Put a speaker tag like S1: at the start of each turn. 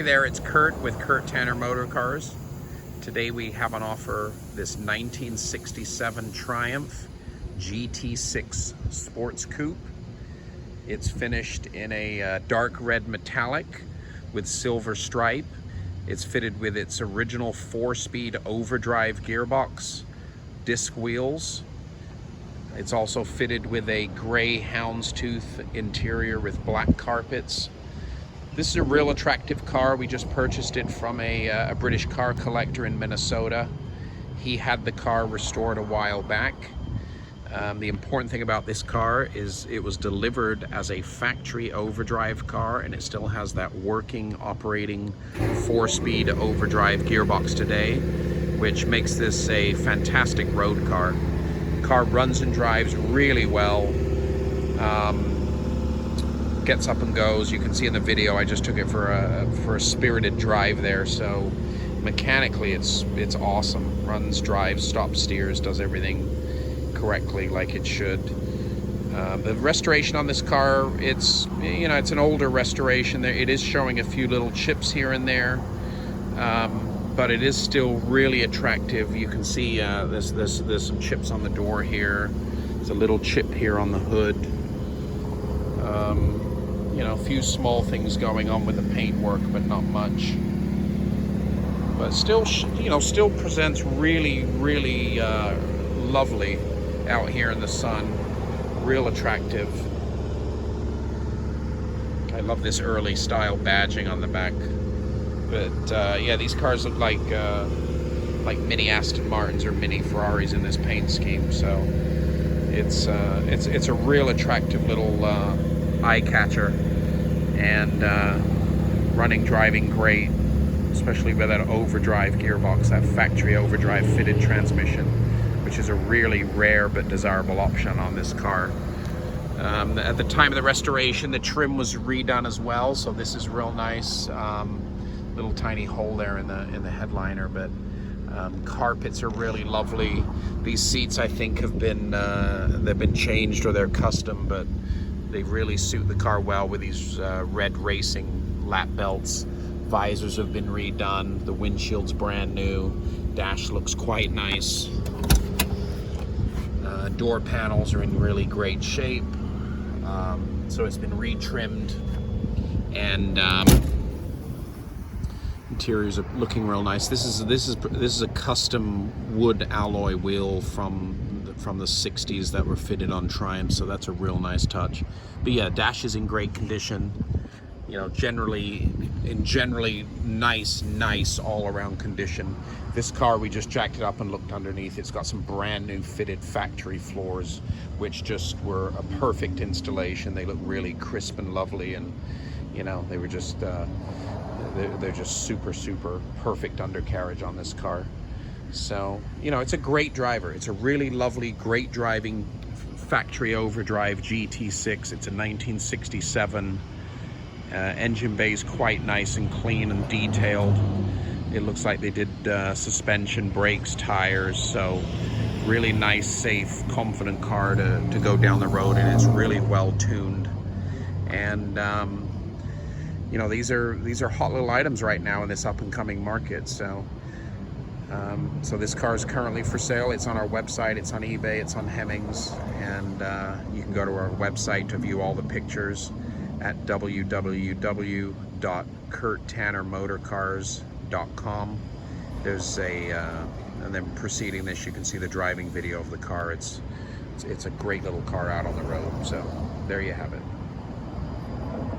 S1: there, it's Kurt with Kurt Tanner Motor Cars. Today we have on offer this 1967 Triumph GT-6 Sports Coupe. It's finished in a dark red metallic with silver stripe. It's fitted with its original 4-speed overdrive gearbox, disc wheels. It's also fitted with a gray houndstooth interior with black carpets. This is a real attractive car. We just purchased it from a British car collector in Minnesota. He had the car restored a while back. The important thing about this car is it was delivered as a factory overdrive car, and it still has that working, operating 4-speed overdrive gearbox today, which makes this a fantastic road car. The car runs and drives really well. Gets up and goes. You can see in the video I just took it for a spirited drive there. So mechanically it's awesome. Runs, drives, stops, steers, does everything correctly like it should. The restoration on this car, it's an older restoration. It is showing a few little chips here and there, but it is still really attractive. You can see there's some chips on the door here. There's a little chip here on the hood. A few small things going on with the paintwork, but not much. But still, still presents really, really lovely out here in the sun. Real attractive. I love this early style badging on the back. But yeah, these cars look like mini Aston Martins or mini Ferraris in this paint scheme. So it's a real attractive little eye catcher, and driving great, especially with that overdrive gearbox, that factory overdrive fitted transmission, which is a really rare but desirable option on this car. At the time of the restoration, the trim was redone as well, so this is real nice. Little tiny hole there in the headliner, but carpets are really lovely. These seats, I think, have been they've been changed or they're custom, but they really suit the car well with these red racing lap belts. Visors have been redone. The windshield's brand new. Dash looks quite nice. Door panels are in really great shape. So it's been retrimmed, and interiors are looking real nice. This is a custom wood alloy wheel from the 60s that were fitted on Triumph, so that's a real nice touch. But yeah, dash is in great condition. Generally nice all-around condition. This car, we just jacked it up and looked underneath. It's got some brand new fitted factory floors, which just were a perfect installation. They look really crisp and lovely, and they were just they're just super perfect undercarriage on this car. So it's a great driver. It's a really lovely, great driving factory overdrive GT6. It's a 1967. Engine bay is quite nice and clean and detailed. It looks like they did suspension, brakes, tires. So really nice, safe, confident car to go down the road, and it's really well tuned. And these are hot little items right now in this up and coming market. So this car is currently for sale. It's on our website, it's on eBay, it's on Hemmings, and you can go to our website to view all the pictures at www.kurttannermotorcars.com. There's and then preceding this, you can see the driving video of the car. It's a great little car out on the road. So there you have it.